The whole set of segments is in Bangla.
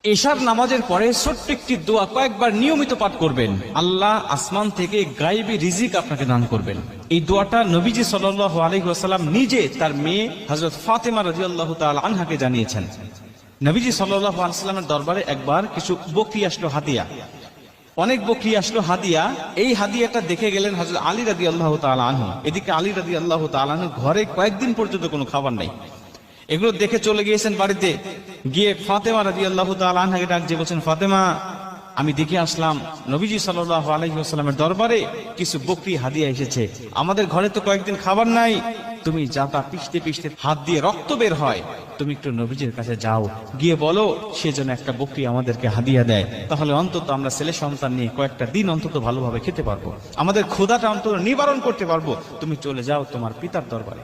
এশার নামাজের পরে ছোট্ট একটি দোয়া কয়েকবার নিয়মিত পাঠ করবেন, আল্লাহ আসমান থেকে গায়েবী রিজিক আপনাকে দান করবেন। এই দোয়াটা নবীজি সাল্লাল্লাহু আলাইহি ওয়াসাল্লাম নিজে তার মেয়ে হযরত ফাতেমা রাদিয়াল্লাহু তাআলা আনহাকে জানিয়েছেন। নবীজি সাল্লাল্লাহু আলাইহি ওয়াসাল্লামের দরবারে একবার কিছু বকরি আসলো হাদিয়া, অনেক বকরি আসলো হাদিয়া। এই হাদিয়াটা দেখে গেলেন হযরত আলী রাদিয়াল্লাহু তাআলা আনহু। এদিকে আলী রাদিয়াল্লাহু তাআলা আনহু ঘরে কয়েকদিন পর্যন্ত কোনো খাবার নাই। এগুলো দেখে চলে গিয়েছেন বাড়িতে, গিয়ে ফাতেমা রাদিয়াল্লাহু তাআলা আনহাকে ডাক দিয়ে বলছেন, ফাতেমা, আমি দেখে আসলাম নবীজি সাল্লাল্লাহু আলাইহি ওয়াসাল্লামের দরবারে কিছু বকরি হাদিয়া এসেছে, আমাদের ঘরে তো কয়েকদিন খাবার নাই, তুমি যাতা পিষতে পিষতে হাত দিয়ে রক্ত বের হয়, তুমি একটু নবীজির কাছে যাও, গিয়ে বলো সে যেন একটা বকরি আমাদেরকে হাদিয়া দেয়, তাহলে অন্তত আমরা ছেলে সন্তান নিয়ে কয়েকটা দিন অন্তত ভালোভাবে খেতে পারবো, আমাদের ক্ষুধাটা অন্তত নিবারণ করতে পারবো, তুমি চলে যাও তোমার পিতার দরবারে।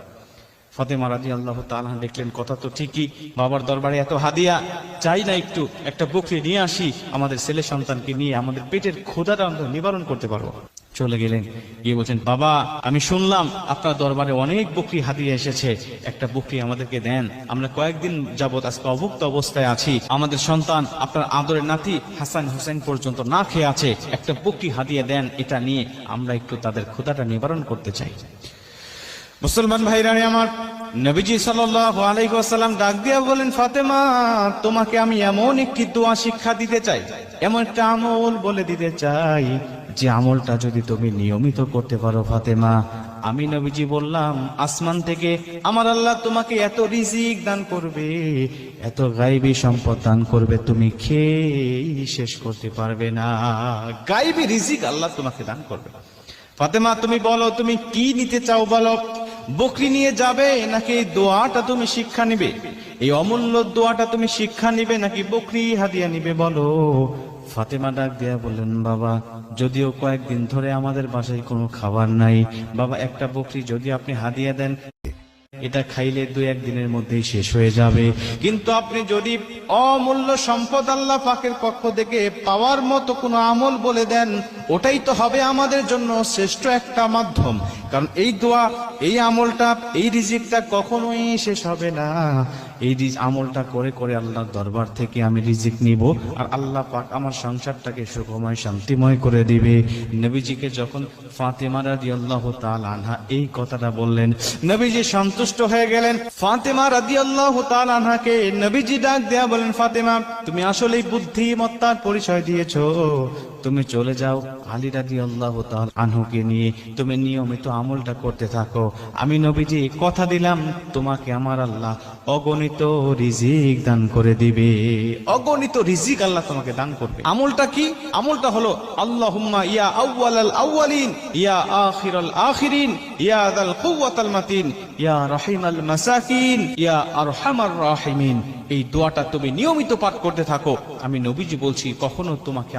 ফাতেমা রাদিয়াল্লাহু তাআলা দেখলেন কথা তো ঠিকই, বাবার দরবারে এত হাদিয়া, চাই না একটু একটা বকরি নিয়ে আসি, আমাদের ছেলে সন্তানকে নিয়ে আমাদের পেটের ক্ষুধাটা অন্তত নিবারণ করতে পারবো। চলে গেলেন, গিয়ে বলছেন, বাবা, আমি শুনলাম আপনার দরবারে অনেক বকরি হাদিয়া এসেছে, একটা বকরি আমাদেরকে দেন, আমরা কয়েকদিন যাবত আজকে অভুক্ত অবস্থায় আছি, আমাদের সন্তান আপনার আদরের নাতি হাসান হোসেন পর্যন্ত না খেয়ে আছে, একটা বকরি হাদিয়া দেন, এটা নিয়ে আমরা একটু তাদের ক্ষুধাটা নিবারণ করতে চাই। মুসলমান ভাইরা আমার, নবীজি সাল্লাল্লাহু আলাইহি ওয়াসাল্লাম ডাক দিয়া বলেন, ফাতেমা, তোমাকে আমি এমন একটি দোয়া শিক্ষা দিতে চাই, এমন একটা আমল বলে দিতে চাই, যে আমলটা যদি তুমি নিয়মিত করতে পারো ফাতেমা, আমি নবীজি বললাম আসমান থেকে আমার আল্লাহ তোমাকে এত রিজিক দান করবে, এত গায়েবী সম্পদ দান করবে, তুমি খেয়ে শেষ করতে পারবে না। গায়েবী রিজিক আল্লাহ তোমাকে দান করবে। ফাতেমা, তুমি বলো তুমি কি নিতে চাও, বলো, বকরি নিয়ে যাবে নাকি এই দোয়াটা তুমি শিক্ষা নিবে, এই অমূল্য দোয়াটা তুমি শিক্ষা নিবে নাকি বকরি হাদিয়া নিবে, বলো। ফাতেমা ডাক দিয়া বললেন, বাবা, যদিও কয়েকদিন ধরে আমাদের বাসায় কোনো খাবার নাই, বাবা, একটা বকরি যদি আপনি হাদিয়া দেন, এটা খাইলে 2-1 দিনের মধ্যেই শেষ হয়ে যাবে, কিন্তু আপনি যদি অমূল্য সম্পদ আল্লাহ পাকের পক্ষ থেকে পাওয়ার মতো কোনো আমল বলে দেন, ওটাই তো হবে আমাদের জন্য শ্রেষ্ঠ একটা মাধ্যম, কারণ এই দোয়া, এই আমলটা, এই রিজিকটা কখনোই শেষ হবে না। এই আমলটা করে করে আল্লাহর দরবার থেকে আমি রিজিক নিব, আর আল্লাহ পাক আমার সংসারটাকে সুখময় শান্তিময় করে দিবে। নবীজিকে যখন ফাতেমা রাদিয়াল্লাহু তাআলা আনহা এই কথাটা বললেন, নবীজি সন্তুষ্ট হয়ে গেলেন। ফাতেমা রাদিয়াল্লাহু তাআলা আনহাকে নবীজি ডাক দেয়া বলেন, ফাতেমা, তুমি আসলেই বুদ্ধিমত্তার পরিচয় দিয়েছো, তুমি চলে যাও আলী রাদিয়াল্লাহু তাআলা আনহুকে নিয়ে তুমি নিয়মিত আমলটা করতে থাকো, আমি নবীজি কথা দিলাম তোমাকে আমার আল্লাহ অগণিত রিজিক দান করে দিবে, অগণিত রিজিক আল্লাহ তোমাকে দান করবে। আমলটা কি? আমলটা হলো আল্লাহুম্মা ইয়া আউয়ালাল আউয়ালিন, ইয়া আখিরাল আখিরিন, ইয়া যাল কুওয়াতাল মাতিন, ইয়া রাহিমাল মাসাকিন, ইয়া আরহামার রাহিমিন। এই দোয়াটা তুমি নিয়মিত পাঠ করতে থাকো, আমি নবীজি বলছি কখনো তোমাকে